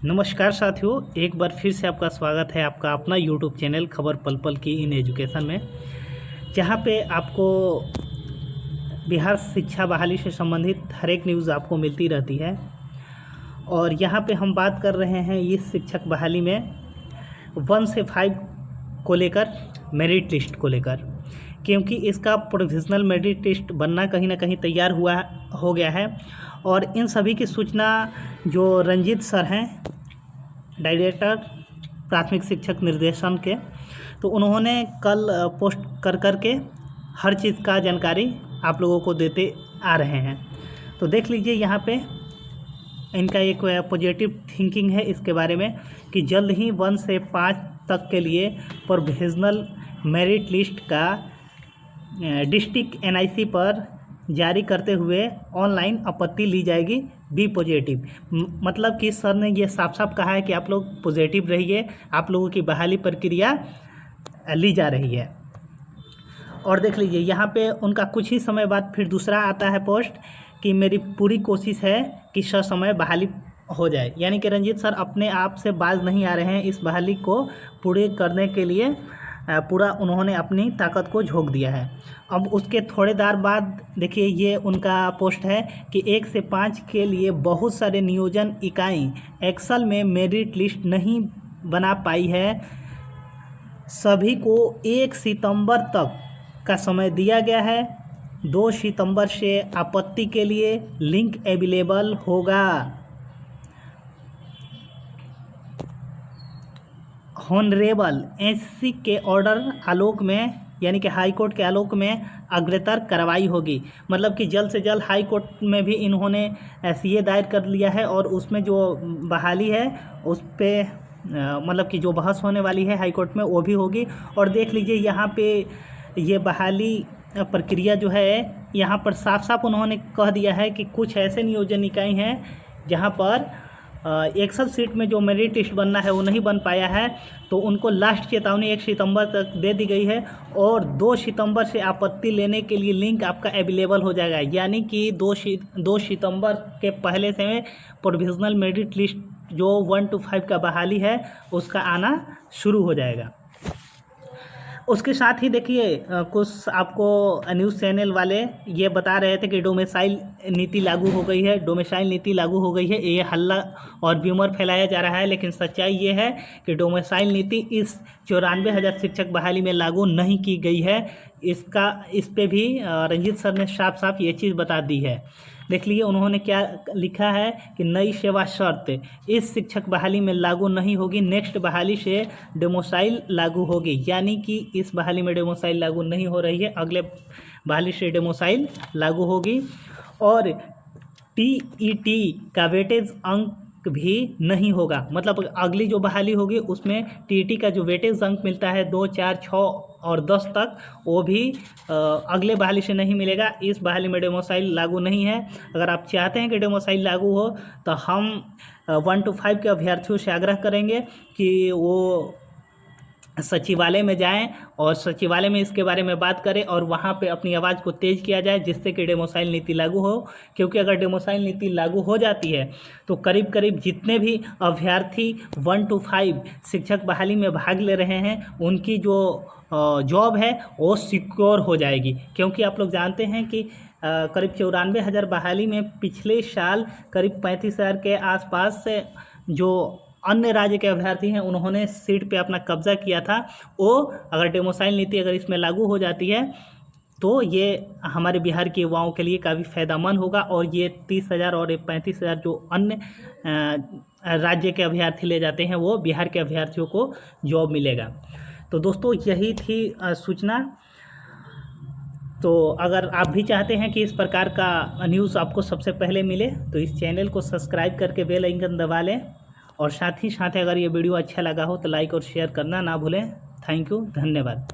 नमस्कार साथियों, एक बार फिर से आपका स्वागत है आपका अपना यूट्यूब चैनल खबर पल पल की इन एजुकेशन में, जहां पे आपको बिहार शिक्षा बहाली से संबंधित हर एक न्यूज़ आपको मिलती रहती है। और यहां पे हम बात कर रहे हैं इस शिक्षक बहाली में 1 से 5 को लेकर, मेरिट लिस्ट को लेकर, क्योंकि इसका प्रोविजनल मेरिट लिस्ट बनना कहीं ना कहीं तैयार हो गया है। और इन सभी की सूचना जो रंजीत सर हैं, डायरेक्टर प्राथमिक शिक्षक निर्देशन के, तो उन्होंने कल पोस्ट कर के हर चीज़ का जानकारी आप लोगों को देते आ रहे हैं। तो देख लीजिए यहाँ पे इनका एक पॉजिटिव थिंकिंग है इसके बारे में कि जल्द ही 1 से 5 तक के लिए प्रोविजनल मेरिट लिस्ट का डिस्ट्रिक्ट एनआईसी पर जारी करते हुए ऑनलाइन आपत्ति ली जाएगी बी पॉजिटिव। मतलब कि सर ने ये साफ साफ कहा है कि आप लोग पॉजिटिव रहिए, आप लोगों की बहाली प्रक्रिया ली जा रही है। और देख लीजिए यहाँ पे उनका कुछ ही समय बाद फिर दूसरा आता है पोस्ट कि मेरी पूरी कोशिश है कि ससमय बहाली हो जाए। यानी कि रंजीत सर अपने आप से बाज नहीं आ रहे हैं, इस बहाली को पूरे करने के लिए पूरा उन्होंने अपनी ताकत को झोंक दिया है। अब उसके थोड़े देर बाद देखिए ये उनका पोस्ट है कि 1 से 5 के लिए बहुत सारे नियोजन इकाई एक्सेल में मेरिट लिस्ट नहीं बना पाई है। सभी को 1 सितंबर तक का समय दिया गया है। 2 सितंबर से आपत्ति के लिए लिंक अवेलेबल होगा। हॉनरेबल एससी के ऑर्डर आलोक में, यानी कि हाई कोर्ट के आलोक में अग्रतर कार्रवाई होगी। मतलब कि जल्द से जल्द हाई कोर्ट में भी इन्होंने सीए दायर कर लिया है और उसमें जो बहाली है उस पर मतलब कि जो बहस होने वाली है हाई कोर्ट में वो भी होगी। और देख लीजिए यहाँ पे ये बहाली प्रक्रिया जो है यहाँ पर साफ साफ उन्होंने कह दिया है कि कुछ ऐसे नियोजन इकाई हैं जहाँ पर एक्सेल सीट में जो मेरिट लिस्ट बनना है वो नहीं बन पाया है, तो उनको लास्ट चेतावनी 1 सितंबर तक दे दी गई है। और 2 सितंबर से आपत्ति लेने के लिए लिंक आपका अवेलेबल हो जाएगा। यानी कि 2 सितंबर के पहले से प्रोविजनल मेरिट लिस्ट जो 1 to 5 का बहाली है उसका आना शुरू हो जाएगा। उसके साथ ही देखिए कुछ आपको न्यूज़ चैनल वाले ये बता रहे थे कि डोमिसाइल नीति लागू हो गई है, डोमिसाइल नीति लागू हो गई है। ये हल्ला और व्यूमर फैलाया जा रहा है, लेकिन सच्चाई ये है कि डोमिसाइल नीति इस 94,000 शिक्षक बहाली में लागू नहीं की गई है। इस पे भी रंजीत सर ने साफ साफ ये चीज़ बता दी है। देख लीजिए उन्होंने क्या लिखा है कि नई सेवा शर्त इस शिक्षक बहाली में लागू नहीं होगी, नेक्स्ट बहाली से डोमिसाइल लागू होगी। यानी कि इस बहाली में डोमिसाइल लागू नहीं हो रही है, अगले बहाली से डोमिसाइल लागू होगी। और टीईटी का वेटेज अंक भी नहीं होगा। मतलब अगली जो बहाली होगी उसमें टीईटी का जो वेटेज अंक मिलता है 2, 4, 6 और 10 तक, वो भी अगले बहाली से नहीं मिलेगा। इस बहाली में डोमिसाइल लागू नहीं है। अगर आप चाहते हैं कि डोमिसाइल लागू हो तो हम 1 to 5 के अभ्यर्थियों से आग्रह करेंगे कि वो सचिवालय में जाएं और सचिवालय में इसके बारे में बात करें और वहां पे अपनी आवाज़ को तेज़ किया जाए जिससे कि डोमिसाइल नीति लागू हो। क्योंकि अगर डोमिसाइल नीति लागू हो जाती है तो करीब करीब जितने भी अभ्यर्थी 1 to 5 शिक्षक बहाली में भाग ले रहे हैं उनकी जो जॉब है वो सिक्योर हो जाएगी। क्योंकि आप लोग जानते हैं कि करीब 94,000 बहाली में पिछले साल करीब 35,000 के आसपास से जो अन्य राज्य के अभ्यर्थी हैं उन्होंने सीट पे अपना कब्जा किया था। वो अगर डोमिसाइल नीति अगर इसमें लागू हो जाती है तो ये हमारे बिहार के युवाओं के लिए काफ़ी फ़ायदेमंद होगा। और ये 30,000 और 35,000 जो अन्य राज्य के अभ्यर्थी ले जाते हैं वो बिहार के अभ्यर्थियों को जॉब मिलेगा। तो दोस्तों यही थी सूचना। तो अगर आप भी चाहते हैं कि इस प्रकार का न्यूज़ आपको सबसे पहले मिले तो इस चैनल को सब्सक्राइब करके बेल आइकन दबा लें। और साथ ही साथ अगर ये वीडियो अच्छा लगा हो तो लाइक और शेयर करना ना भूलें। थैंक यू, धन्यवाद।